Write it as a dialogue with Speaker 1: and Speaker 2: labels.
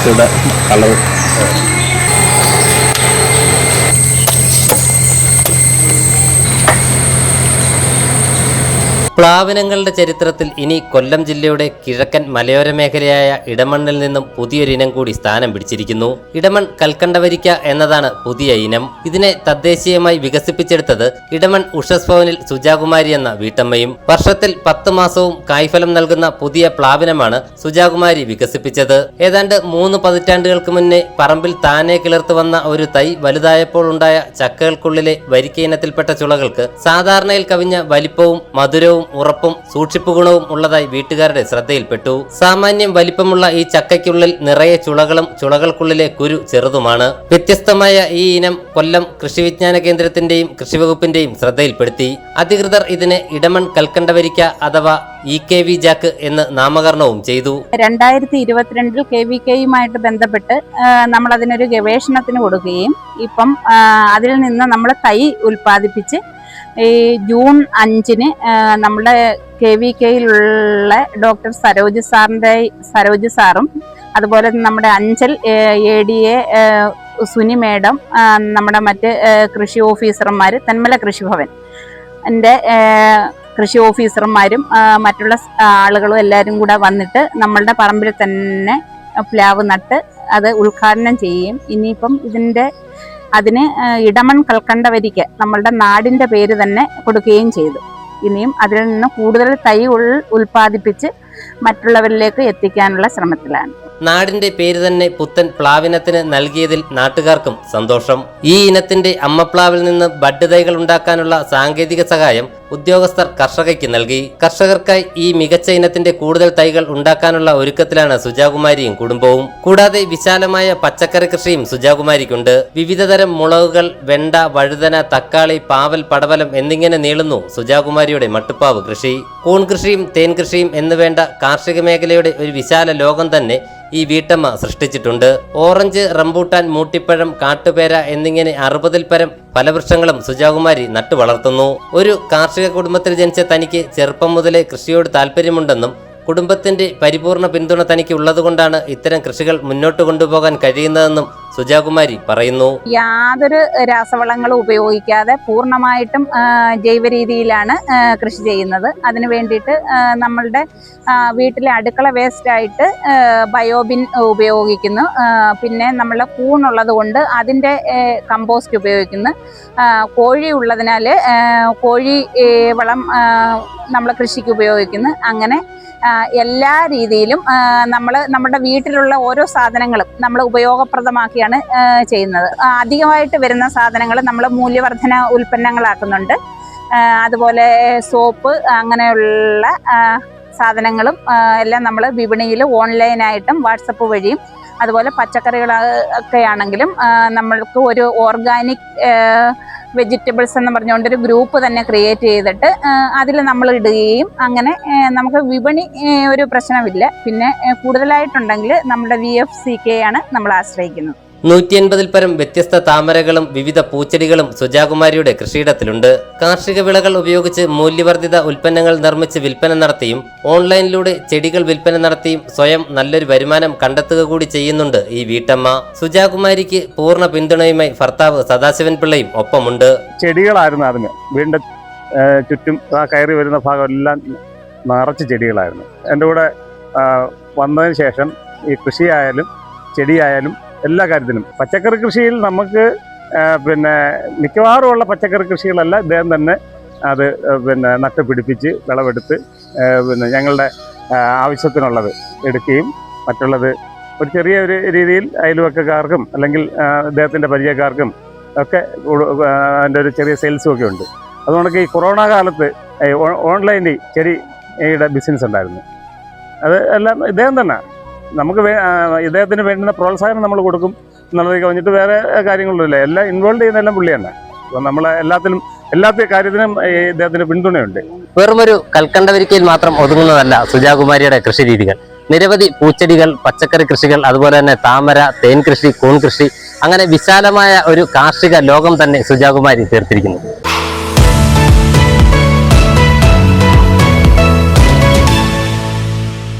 Speaker 1: കുറച്ചുകൂടെ കളർ.
Speaker 2: പ്ലാവിനങ്ങളുടെ ചരിത്രത്തിൽ ഇനി കൊല്ലം ജില്ലയുടെ കിഴക്കൻ മലയോര മേഖലയായ ഇടമണ്ണിൽ നിന്നും പുതിയൊരിനം കൂടി സ്ഥാനം പിടിച്ചിരിക്കുന്നു. ഇടമൺ കൽക്കണ്ടവരിക്ക എന്നതാണ് പുതിയ ഇനം. ഇതിനെ തദ്ദേശീയമായി വികസിപ്പിച്ചെടുത്തത് ഇടമൺ ഉഷസ് ഭവനിൽ സുജാകുമാരി എന്ന വീട്ടമ്മയും. വർഷത്തിൽ 10 മാസവും കായ്ഫലം നൽകുന്ന പുതിയ പ്ലാവിനമാണ് സുജാകുമാരി വികസിപ്പിച്ചത്. ഏതാണ്ട് 3 പതിറ്റാണ്ടുകൾക്ക് മുന്നേ പറമ്പിൽ താനെ കിളിർത്തു വന്ന ഒരു തൈ വലുതായപ്പോൾ ഉണ്ടായ ചക്കകൾക്കുള്ളിലെ വരിക്ക ഇനത്തിൽപ്പെട്ട ചുളകൾക്ക് സാധാരണയിൽ കവിഞ്ഞ വലിപ്പവും മധുരവും ഉറപ്പും സൂക്ഷിപ്പ് ഗുണവും ഉള്ളതായി വീട്ടുകാരുടെ ശ്രദ്ധയിൽപ്പെട്ടു. സാമാന്യം വലിപ്പമുള്ള ഈ ചക്കയ്ക്കുള്ളിൽ നിറയെ ചുളകളും ചുളകൾക്കുള്ളിലെ കുരു ചെറുതുമാണ്. വ്യത്യസ്തമായ ഈ ഇനം കൊല്ലം കൃഷി വിജ്ഞാന കേന്ദ്രത്തിന്റെയും കൃഷിവകുപ്പിന്റെയും ശ്രദ്ധയിൽപ്പെടുത്തി. അധികൃതർ ഇതിനെ ഇടമൺ കൽക്കണ്ടവരിക്ക അഥവാ EKV ജാക്ക് എന്ന് നാമകരണവും ചെയ്തു.
Speaker 3: 2022 KVKയുമായിട്ട് ബന്ധപ്പെട്ട് നമ്മൾ അതിനൊരു ഗവേഷണത്തിന് കൊടുക്കുകയും ഇപ്പം അതിൽ നിന്ന് നമ്മൾ തൈ ഉൽപ്പാദിപ്പിച്ച് ഈ ജൂൺ 5-ന് നമ്മുടെ KVKയിലുള്ള ഡോക്ടർ സരോജ് സാറും അതുപോലെ നമ്മുടെ അഞ്ചൽ ADA സുനി മേഡം, നമ്മുടെ മറ്റ് കൃഷി ഓഫീസർമാർ, തെന്മല കൃഷിഭവൻ എൻ്റെ കൃഷി ഓഫീസർമാരും മറ്റുള്ള ആളുകളും എല്ലാവരും കൂടെ വന്നിട്ട് നമ്മളുടെ പറമ്പിൽ തന്നെ പ്ലാവ് നട്ട് അത് ഉദ്ഘാടനം ചെയ്യുകയും ഇനിയിപ്പം അതിന് ഇടമൺ കൽക്കണ്ടവരിക്ക നമ്മളുടെ നാടിൻ്റെ പേര് തന്നെ കൊടുക്കുകയും ചെയ്തു. ഇനിയും അതിൽ നിന്ന് കൂടുതൽ തൈ ഉൽപ്പാദിപ്പിച്ച് മറ്റുള്ളവരിലേക്ക് എത്തിക്കാനുള്ള ശ്രമത്തിലാണ്.
Speaker 2: നാടിന്റെ പേര് തന്നെ പുത്തൻ പ്ലാവിനത്തിന് നൽകിയതിൽ നാട്ടുകാർക്കും സന്തോഷം. ഈ ഇനത്തിന്റെ അമ്മപ്ലാവിൽ നിന്ന് ബഡ് തൈകൾ ഉണ്ടാക്കാനുള്ള സാങ്കേതിക സഹായം ഉദ്യോഗസ്ഥർ കർഷകയ്ക്ക് നൽകി. കർഷകർക്കായി ഈ മികച്ച ഇനത്തിന്റെ കൂടുതൽ തൈകൾ ഉണ്ടാക്കാനുള്ള ഒരുക്കത്തിലാണ് സുജാകുമാരിയും കുടുംബവും. കൂടാതെ വിശാലമായ പച്ചക്കറി കൃഷിയും സുജാകുമാരിക്കുണ്ട്. വിവിധതരം മുളകുകൾ, വെണ്ട, വഴുതന, തക്കാളി, പാവൽ, പടവലം എന്നിങ്ങനെ നീളുന്നു സുജാകുമാരിയുടെ മട്ടുപ്പാവ് കൃഷി. കൂൺ കൃഷിയും തേൻ കൃഷിയും എന്നുവേണ്ട കാർഷിക മേഖലയുടെ ഒരു വിശാല ലോകം തന്നെ ഈ വീട്ടമ്മ സൃഷ്ടിച്ചിട്ടുണ്ട്. ഓറഞ്ച്, റംബൂട്ടാൻ, മൂട്ടിപ്പഴം, കാട്ടുപേര എന്നിങ്ങനെ 60-ൽ പരം ഫലവൃക്ഷങ്ങളും സുജാകുമാരി നട്ടു വളർത്തുന്നു. ഒരു കാർഷിക കുടുംബത്തിൽ ജനിച്ച തനിക്ക് ചെറുപ്പം മുതലേ കൃഷിയോട് താല്പര്യമുണ്ടെന്നും കുടുംബത്തിന്റെ പരിപൂർണ പിന്തുണ തനിക്ക് ഉള്ളതുകൊണ്ടാണ് ഇത്തരം കൃഷികൾ മുന്നോട്ട് കൊണ്ടുപോകാൻ കഴിയുന്നതെന്നും സുജാകുമാരി പറയുന്നു.
Speaker 3: യാതൊരു രാസവളങ്ങളും ഉപയോഗിക്കാതെ പൂർണ്ണമായിട്ടും ജൈവ രീതിയിലാണ് കൃഷി ചെയ്യുന്നത്. അതിനു വേണ്ടിയിട്ട് നമ്മളുടെ വീട്ടിലെ അടുക്കള വേസ്റ്റായിട്ട് ബയോബിൻ ഉപയോഗിക്കുന്നു. പിന്നെ നമ്മളെ കൂണുള്ളത് കൊണ്ട് അതിൻ്റെ കമ്പോസ്റ്റ് ഉപയോഗിക്കുന്നു. കോഴി ഉള്ളതിനാൽ കോഴി വളം നമ്മൾ കൃഷിക്ക് ഉപയോഗിക്കുന്നു. അങ്ങനെ എല്ലാ രീതിയിലും നമ്മുടെ വീട്ടിലുള്ള ഓരോ സാധനങ്ങളും നമ്മൾ ഉപയോഗപ്രദമാക്കിയാണ് ചെയ്യുന്നത്. അധികമായിട്ട് വരുന്ന സാധനങ്ങൾ നമ്മൾ മൂല്യവർദ്ധന ഉൽപ്പന്നങ്ങളാക്കുന്നുണ്ട്. അതുപോലെ സോപ്പ് അങ്ങനെയുള്ള സാധനങ്ങളും എല്ലാം നമ്മൾ വിപണിയിൽ ഓൺലൈനായിട്ടും വാട്സപ്പ് വഴിയും അതുപോലെ പച്ചക്കറികളൊക്കെ ആണെങ്കിലും നമ്മൾക്ക് ഒരു ഓർഗാനിക് വെജിറ്റബിൾസ് എന്ന് പറഞ്ഞുകൊണ്ടൊരു ഗ്രൂപ്പ് തന്നെ ക്രിയേറ്റ് ചെയ്തിട്ട് അതിൽ നമ്മൾ ഇടുകയും അങ്ങനെ നമുക്ക് വിപണി ഒരു പ്രശ്നമില്ല. പിന്നെ കൂടുതലായിട്ടുണ്ടെങ്കിൽ നമ്മുടെ VFCK ആണ് നമ്മൾ ആശ്രയിക്കുന്നത്.
Speaker 2: 180-ൽ പരം വ്യത്യസ്ത താമരകളും വിവിധ പൂച്ചെടികളും സുജാകുമാരിയുടെ കൃഷിയിടത്തിലുണ്ട്. കാർഷിക വിളകൾ ഉപയോഗിച്ച് മൂല്യവർദ്ധിത ഉൽപ്പന്നങ്ങൾ നിർമ്മിച്ച് വിൽപ്പന നടത്തിയും ഓൺലൈനിലൂടെ ചെടികൾ വിൽപ്പന നടത്തിയും സ്വയം നല്ലൊരു വരുമാനം കണ്ടെത്തുക കൂടി ചെയ്യുന്നുണ്ട് ഈ വീട്ടമ്മ. സുജാകുമാരിക്ക് പൂർണ്ണ പിന്തുണയുമായി ഭർത്താവ് സദാശിവൻ പിള്ളയും ഒപ്പമുണ്ട്.
Speaker 1: ചെടികളായിരുന്നു അതിന് വീണ്ടും ചുറ്റും കയറി വരുന്ന ഭാഗം എല്ലാം നിറച്ച് ചെടികളായിരുന്നു. എൻ്റെ കൂടെ വന്നതിന് ശേഷം ഈ കൃഷിയായാലും ചെടിയായാലും എല്ലാ കാര്യത്തിലും പച്ചക്കറി കൃഷിയിൽ നമുക്ക് മിക്കവാറും ഉള്ള പച്ചക്കറി കൃഷികളെല്ലാം ഇദ്ദേഹം തന്നെ അത് നട്ടുപിടിപ്പിച്ച് വിളവെടുത്ത് ഞങ്ങളുടെ ആവശ്യത്തിനുള്ളത് എടുക്കുകയും മറ്റുള്ളത് ഒരു ചെറിയ ഒരു രീതിയിൽ അയൽവക്കക്കാർക്കും അല്ലെങ്കിൽ ഇദ്ദേഹത്തിൻ്റെ പരിചയക്കാർക്കും ഒക്കെ അതിൻ്റെ ഒരു ചെറിയ സെയിൽസും ഒക്കെ ഉണ്ട്. അതുകൊണ്ടൊക്കെ ഈ കൊറോണ കാലത്ത് ഓൺലൈനിൽ ചെടിയുടെ ബിസിനസ് ഉണ്ടായിരുന്നു. അത് എല്ലാം ഇദ്ദേഹം തന്നെ നമുക്ക് ഇദ്ദേഹത്തിന് വേണ്ടുന്ന പ്രോത്സാഹനം നമ്മൾ കൊടുക്കും എന്നുള്ളത് കഴിഞ്ഞിട്ട് വേറെ കാര്യങ്ങളൊന്നുമില്ല. എല്ലാം ഇൻവോൾവ് ചെയ്യുന്നതെല്ലാം പുള്ളി തന്നെ. അപ്പോൾ നമ്മൾ എല്ലാ കാര്യത്തിനും ഇദ്ദേഹത്തിന് പിന്തുണയുണ്ട്.
Speaker 2: വെറുമൊരു കൽക്കണ്ടവരിക്കയിൽ മാത്രം ഒതുങ്ങുന്നതല്ല സുജാകുമാരിയുടെ കൃഷി രീതികൾ. നിരവധി പൂച്ചെടികൾ, പച്ചക്കറി കൃഷികൾ, അതുപോലെ തന്നെ താമര, തേൻ കൃഷി, കൂൺ കൃഷി, അങ്ങനെ വിശാലമായ ഒരു കാർഷിക ലോകം തന്നെ സുജാകുമാരി തീർത്തിരിക്കുന്നു.